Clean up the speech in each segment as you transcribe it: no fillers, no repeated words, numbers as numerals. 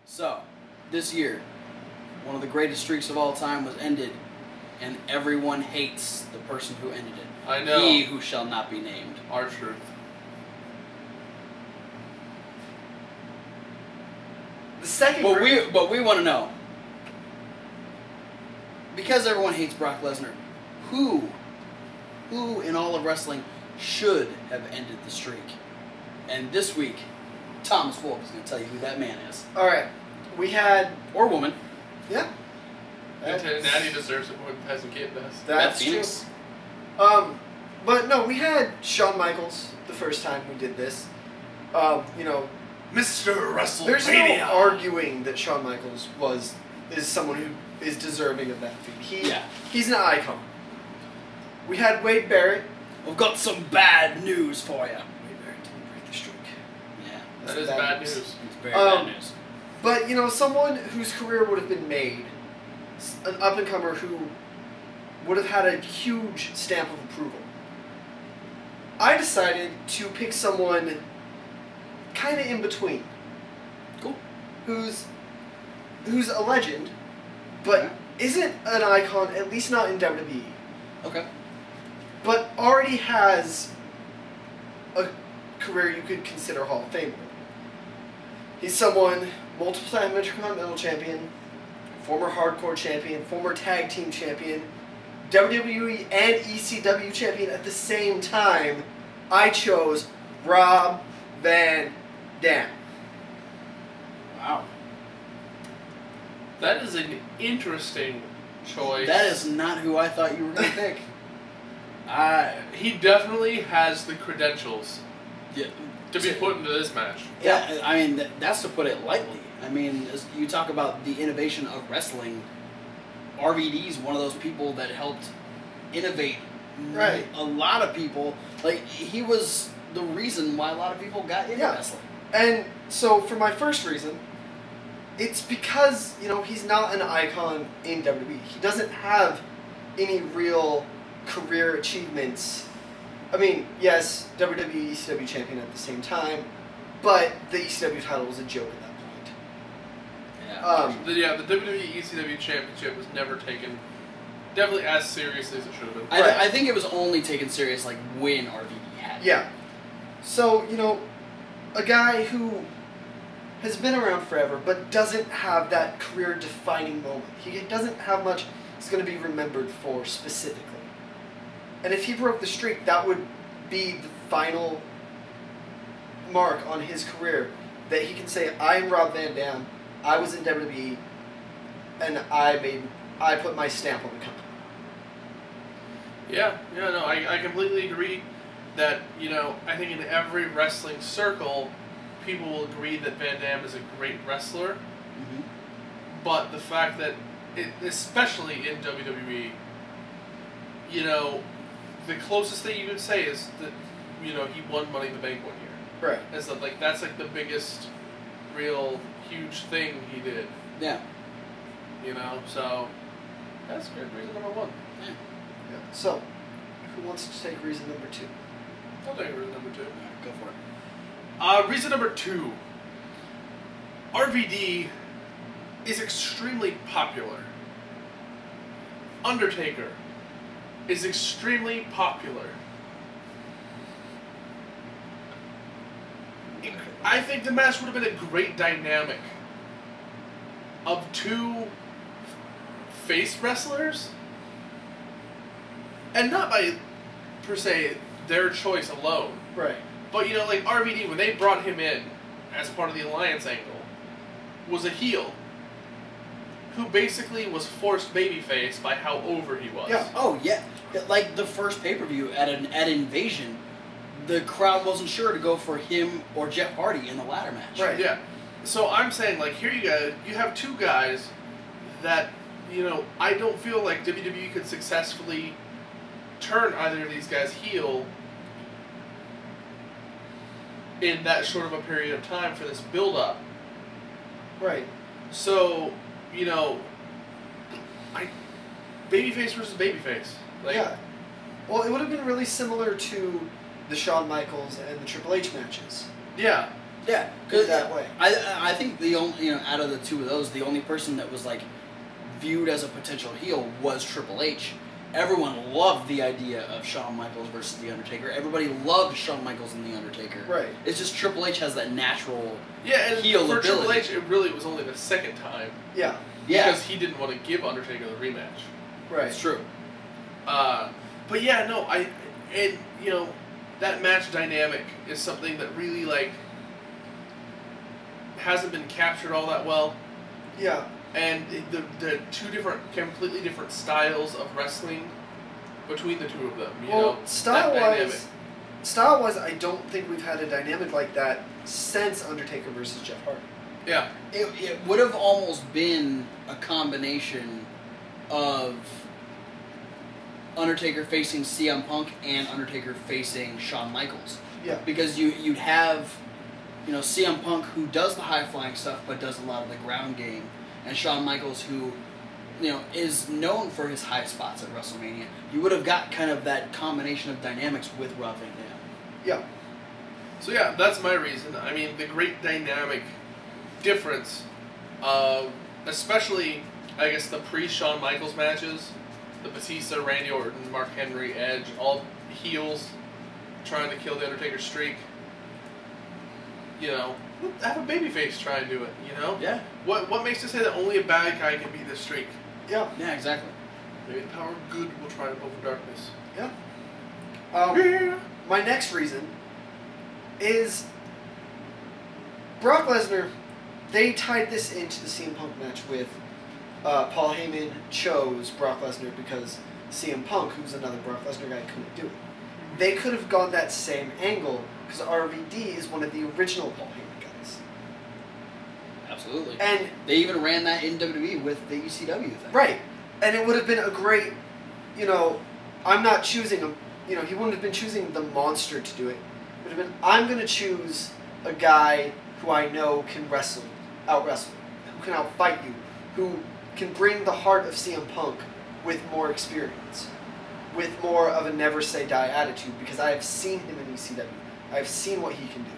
So, this year, one of the greatest streaks of all time was ended, and everyone hates the person who ended it. I know. He who shall not be named. Our truth. The second But we want to know, because everyone hates Brock Lesnar, who in all of wrestling should have ended the streak? And this week, Thomas Wolf is going to tell you who that man is. Alright, we had... Or woman. Yeah. Natty deserves it when Peasant Kid does. That's Phoenix. true. But no, we had Shawn Michaels the first time we did this. You know, Mr. WrestleMania. there's no arguing that Shawn Michaels is someone who is deserving of that feat. He's an icon. We had Wade Barrett. We've got some bad news for you. Wade Barrett didn't break the streak. Yeah. That is bad news. It's very bad news. But, you know, someone whose career would have been made, an up-and-comer who would have had a huge stamp of approval. I decided to pick someone kind of in between. Cool. Who's a legend, but isn't an icon, at least not in WWE. Okay. But already has a career you could consider Hall of Fame. He's someone, multiple-time Intercontinental Champion, former Hardcore Champion, former Tag Team Champion, WWE and ECW Champion at the same time. I chose Rob Van Dam. Wow. That is an interesting choice. That is not who I thought you were going to pick. He definitely has the credentials Yeah. to be put into this match. Yeah, I mean, that's to put it lightly. I mean, as you talk about the innovation of wrestling, RVD's one of those people that helped innovate a lot of people. Like, he was the reason why a lot of people got into wrestling. And so, for my first reason, it's because, you know, he's not an icon in WWE. He doesn't have any real career achievements. I mean, yes, WWE, ECW champion at the same time, but the ECW title was a joke at that point. Yeah. The WWE ECW Championship was never taken definitely as seriously as it should have been. I think it was only taken serious like when RVD had it. Yeah. So, you know, a guy who has been around forever but doesn't have that career-defining moment. He doesn't have much he's going to be remembered for specifically. And if he broke the streak, that would be the final mark on his career that he can say, I'm Rob Van Dam, I was in WWE, and I put my stamp on the company. I completely agree that, you know, I think in every wrestling circle, people will agree that Van Dam is a great wrestler, but the fact that, especially in WWE, you know, the closest thing you could say is that, you know, he won Money in the Bank one year. Right. And so, like, that's like the biggest, real, huge thing he did. Yeah. You know, so that's good. Reason number one. Yeah. So, who wants to take reason number two? I'll take reason number two. Right, go for it. Reason number two. RVD is extremely popular. Undertaker is extremely popular. I think the match would have been a great dynamic of two face wrestlers, and not by, per se, their choice alone. Right. But, you know, like RVD, when they brought him in as part of the Alliance angle, was a heel who basically was forced babyface by how over he was. Yeah. Oh, yeah. Like the first pay-per-view at Invasion, the crowd wasn't sure to go for him or Jeff Hardy in the ladder match. Right. Yeah. So I'm saying, like, here you go. You have two guys that, you know, I don't feel like WWE could successfully turn either of these guys heel in that short of a period of time for this build-up. Right. So, you know, babyface versus babyface. Like, yeah. Well, it would have been really similar to the Shawn Michaels and the Triple H matches. Yeah. Yeah, that way. I think the only out of the two of those, the only person that was like viewed as a potential heel was Triple H. Everyone loved the idea of Shawn Michaels versus The Undertaker. Everybody loved Shawn Michaels and The Undertaker. Right. It's just Triple H has that natural and heel for ability. Triple H, it really was only the second time. Yeah. Because he didn't want to give Undertaker the rematch. Right. It's true. But yeah, no, that match dynamic is something that really like hasn't been captured all that well. Yeah. And the two completely different styles of wrestling between the two of them. Style-wise, I don't think we've had a dynamic like that since Undertaker versus Jeff Hardy. Yeah. It would have almost been a combination of Undertaker facing CM Punk and Undertaker facing Shawn Michaels. Yeah. Because you'd have, CM Punk who does the high-flying stuff but does a lot of the ground game, and Shawn Michaels who, is known for his high spots at WrestleMania. You would have got kind of that combination of dynamics with Rob Van Dam. Yeah. So yeah, that's my reason. I mean, the great dynamic difference of, especially, I guess, the pre-Shawn Michaels matches, the Batista, Randy Orton, Mark Henry, Edge, all heels trying to kill the Undertaker streak. Have a babyface try and do it, Yeah. What makes it say that only a bad guy can beat this streak? Yeah. Yeah, exactly. Maybe the power of good will triumph over darkness. Yeah. My next reason is Brock Lesnar. They tied this into the CM Punk match with Paul Heyman chose Brock Lesnar because CM Punk, who's another Brock Lesnar guy, couldn't do it. They could have gone that same angle because RVD is one of the original Paul Heyman guys. Absolutely. And they even ran that in WWE with the ECW thing. Right. And it would have been a great, I'm not choosing him. He wouldn't have been choosing the monster to do it. It would have been, I'm going to choose a guy who I know can out-wrestle, who can out-fight you, who can bring the heart of CM Punk with more experience, with more of a never-say-die attitude, because I have seen him in ECW. I've seen what he can do.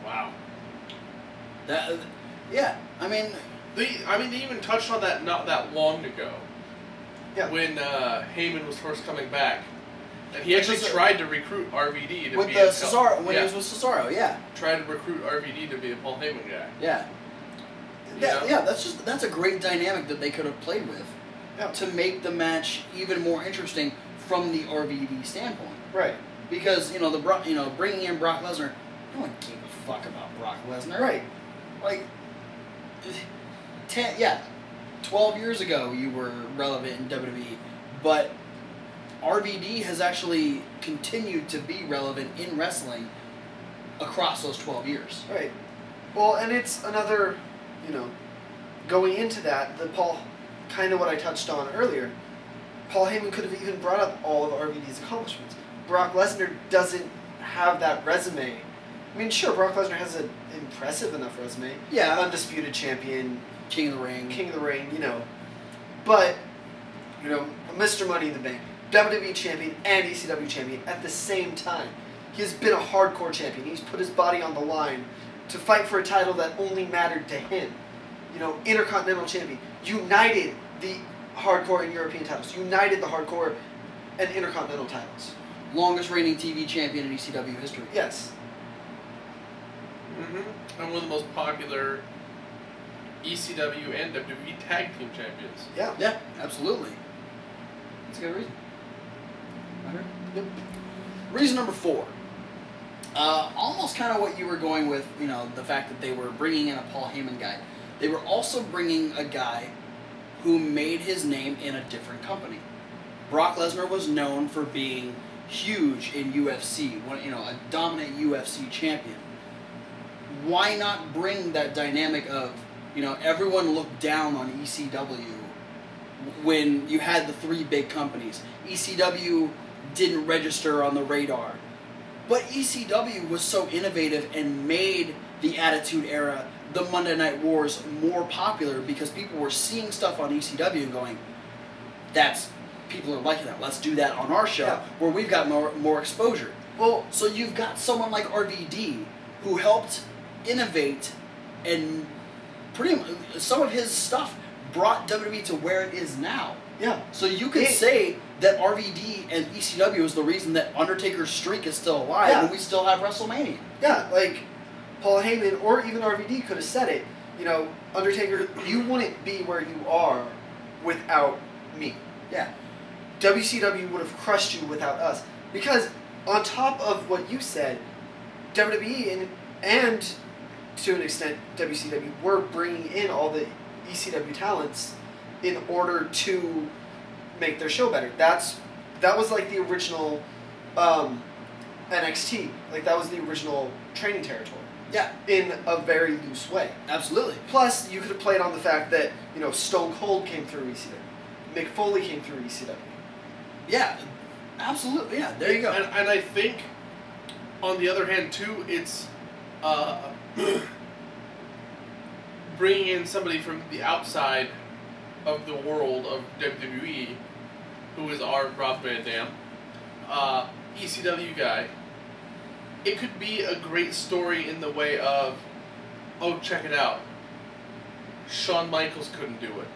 Wow. Yeah, I mean, they even touched on that not that long ago. Yeah. When Heyman was first coming back, and he actually tried to recruit RVD to with be the Cesaro when he was with Cesaro. Yeah. Tried to recruit RVD to be a Paul Heyman guy. Yeah. Yeah, that's a great dynamic that they could have played with to make the match even more interesting from the RVD standpoint. Right. Because bringing in Brock Lesnar, no one gave a fuck about Brock Lesnar. Right. Like, 12 years ago you were relevant in WWE, but RVD has actually continued to be relevant in wrestling across those 12 years. Right. Well, and it's another, going into that, kind of what I touched on earlier, Paul Heyman could have even brought up all of RVD's accomplishments. Brock Lesnar doesn't have that resume. I mean, sure, Brock Lesnar has an impressive enough resume. Yeah. Undisputed champion. King of the Ring. But, Mr. Money in the Bank, WWE champion and ECW champion at the same time. He has been a hardcore champion. He's put his body on the line to fight for a title that only mattered to him. Intercontinental champion. United the hardcore and European titles. United the hardcore and Intercontinental titles. Longest reigning TV champion in ECW history. Yes. Mm-hmm. And one of the most popular ECW and WWE tag team champions. Yeah. Yeah, absolutely. That's a good reason. Yep. Reason number 4. Almost kind of what you were going with, the fact that they were bringing in a Paul Heyman guy. They were also bringing a guy who made his name in a different company. Brock Lesnar was known for being huge in UFC, a dominant UFC champion. Why not bring that dynamic of, everyone looked down on ECW when you had the 3 big companies. ECW didn't register on the radar. But ECW was so innovative and made the Attitude Era, the Monday Night Wars, more popular because people were seeing stuff on ECW and going, people are liking that. Let's do that on our show where we've got more exposure. Well, so you've got someone like RVD who helped innovate, and pretty much some of his stuff brought WWE to where it is now. yeah. So you could say that RVD and ECW is the reason that Undertaker's streak is still alive and we still have WrestleMania. Yeah, like Paul Heyman or even RVD could have said it. You know, Undertaker, you wouldn't be where you are without me. Yeah. WCW would have crushed you without us. Because on top of what you said, WWE and to an extent WCW were bringing in all the ECW talents in order to make their show better. That was like the original NXT. Like that was the original training territory. Yeah. In a very loose way. Absolutely. Plus, you could have played on the fact that, you know, Stone Cold came through ECW. Mick Foley came through ECW. Yeah. Absolutely. Yeah. There you go. And I think, on the other hand, too, it's bringing in somebody from the outside of the world of WWE, who is our Rob Van Dam, ECW guy. It could be a great story in the way of, oh, check it out. Shawn Michaels couldn't do it.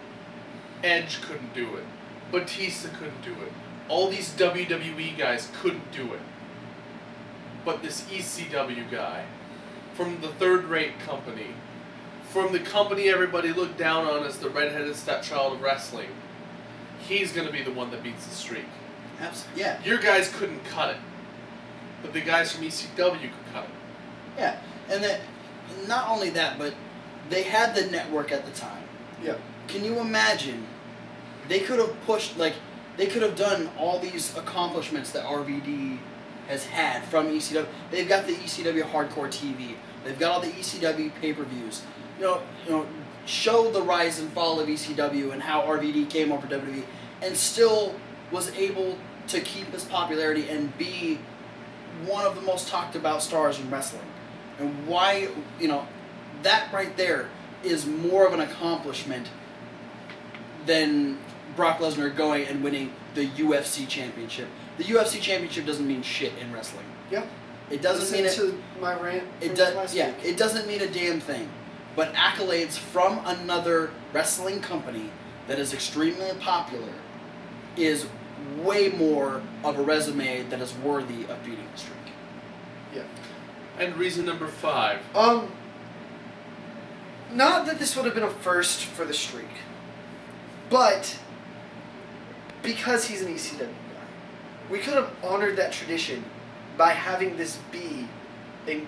Edge couldn't do it. Batista couldn't do it. All these WWE guys couldn't do it. But this ECW guy, from the third-rate company, from the company everybody looked down on as the redheaded stepchild of wrestling, he's going to be the one that beats the streak. Absolutely. Yeah. Your guys couldn't cut it. But the guys from ECW could cut it. Yeah. And that, not only that, but they had the network at the time. Yeah. Can you imagine? They could have pushed, like, they could have done all these accomplishments that RVD has had from ECW. They've got the ECW Hardcore TV. They've got all the ECW pay-per-views. You know, show the rise and fall of ECW and how RVD came over to WWE and still was able to keep his popularity and be one of the most talked about stars in wrestling. And why, you know, that right there is more of an accomplishment than Brock Lesnar going and winning the UFC championship. The UFC championship doesn't mean shit in wrestling. Yeah. It doesn't mean to my rant. it does. Yeah, it doesn't mean a damn thing. But accolades from another wrestling company that is extremely popular is way more of a resume that is worthy of beating the streak. Yeah. And reason number 5. Not that this would have been a first for the streak, but because he's an ECW guy, we could have honored that tradition by having this be a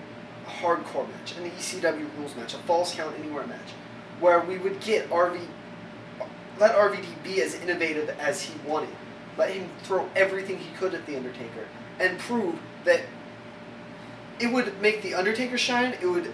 hardcore match, an ECW rules match, a Falls Count Anywhere match, where we would get let RVD be as innovative as he wanted, let him throw everything he could at The Undertaker, and prove that it would make The Undertaker shine, it would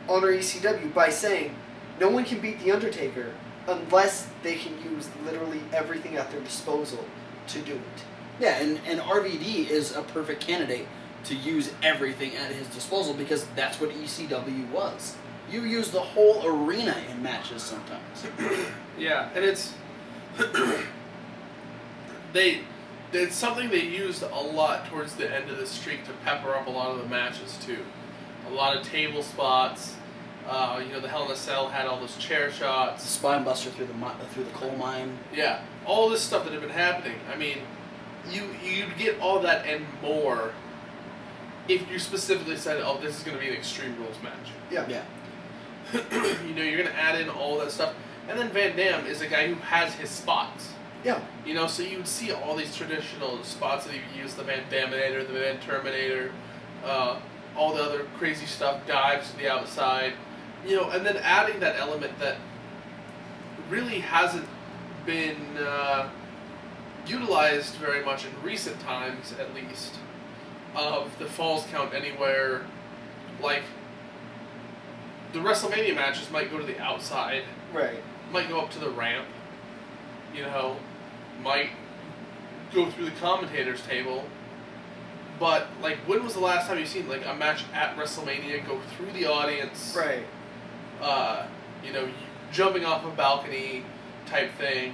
honor ECW by saying, no one can beat The Undertaker unless they can use literally everything at their disposal to do it. Yeah, and RVD is a perfect candidate to use everything at his disposal because that's what ECW was. You use the whole arena in matches sometimes. Yeah, and it's it's something they used a lot towards the end of the streak to pepper up a lot of the matches too. A lot of table spots. The Hell in a Cell had all those chair shots. Spine buster through the coal mine. Yeah, all this stuff that had been happening. I mean, you'd get all that and more if you specifically said, "Oh, this is going to be an Extreme Rules match." Yeah. Yeah. You're going to add in all that stuff, and then Van Dam is a guy who has his spots. Yeah. So you would see all these traditional spots that he would use: the Van Daminator, the Van Terminator, all the other crazy stuff, dives to the outside. And then adding that element that really hasn't been utilized very much in recent times, at least, of the Falls Count Anywhere. Like, the WrestleMania matches might go to the outside. Right. Might go up to the ramp. Might go through the commentator's table. But, like, when was the last time you've seen, like, a match at WrestleMania go through the audience? Right. Jumping off a balcony type thing.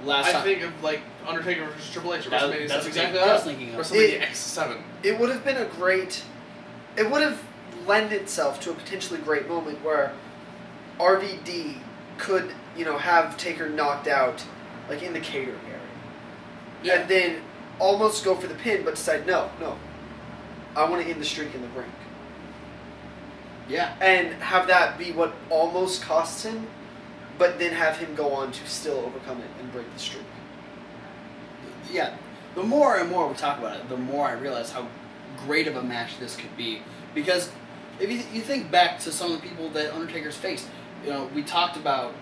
I think of like Undertaker versus Triple H. WrestleMania That's 17. exactly what I was thinking of. WrestleMania X7. It would have been a great. It would have lend itself to a potentially great moment where RVD could, have Taker knocked out, like in the catering area, and then almost go for the pin, but decide no, I want to end the streak in the ring. Yeah. And have that be what almost costs him, but then have him go on to still overcome it and break the streak. Yeah. The more and more we talk about it, the more I realize how great of a match this could be. Because if you think back to some of the people that Undertaker's faced, we talked about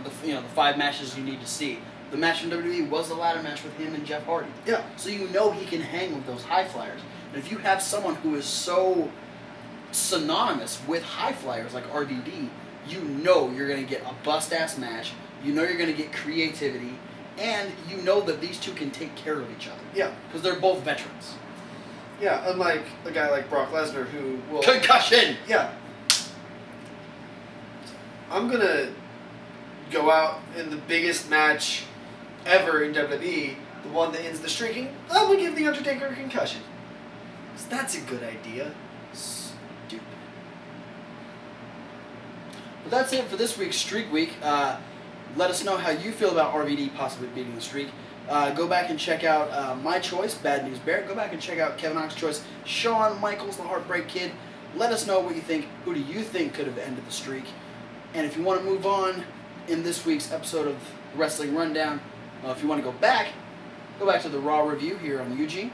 the 5 matches you need to see. The match in WWE was the ladder match with him and Jeff Hardy. Yeah. So he can hang with those high flyers. And if you have someone who is so synonymous with high flyers like RVD, you're going to get a bust-ass match, you're going to get creativity, and that these two can take care of each other. Yeah. Because they're both veterans. Yeah, unlike a guy like Brock Lesnar who will... Concussion! Yeah. I'm going to go out in the biggest match ever in WWE, the one that ends the streaking. I'm going to give The Undertaker a concussion. Because that's a good idea. Stupid. But that's it for this week's Streak Week. Let us know how you feel about RVD possibly beating the streak. Go back and check out my choice, Bad News Barrett. Go back and check out Kevin Knox's choice, Shawn Michaels, the Heartbreak Kid. Let us know what you think. Who do you think could have ended the streak? And if you want to move on in this week's episode of Wrestling Rundown, if you want to go back to the Raw review here on Eugene.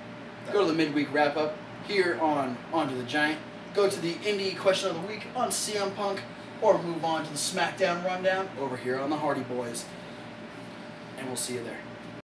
Go to the midweek wrap-up here on Onto the Giant. Go to the Indie Question of the Week on CM Punk. Or move on to the SmackDown Rundown over here on the Hardy Boys. And we'll see you there.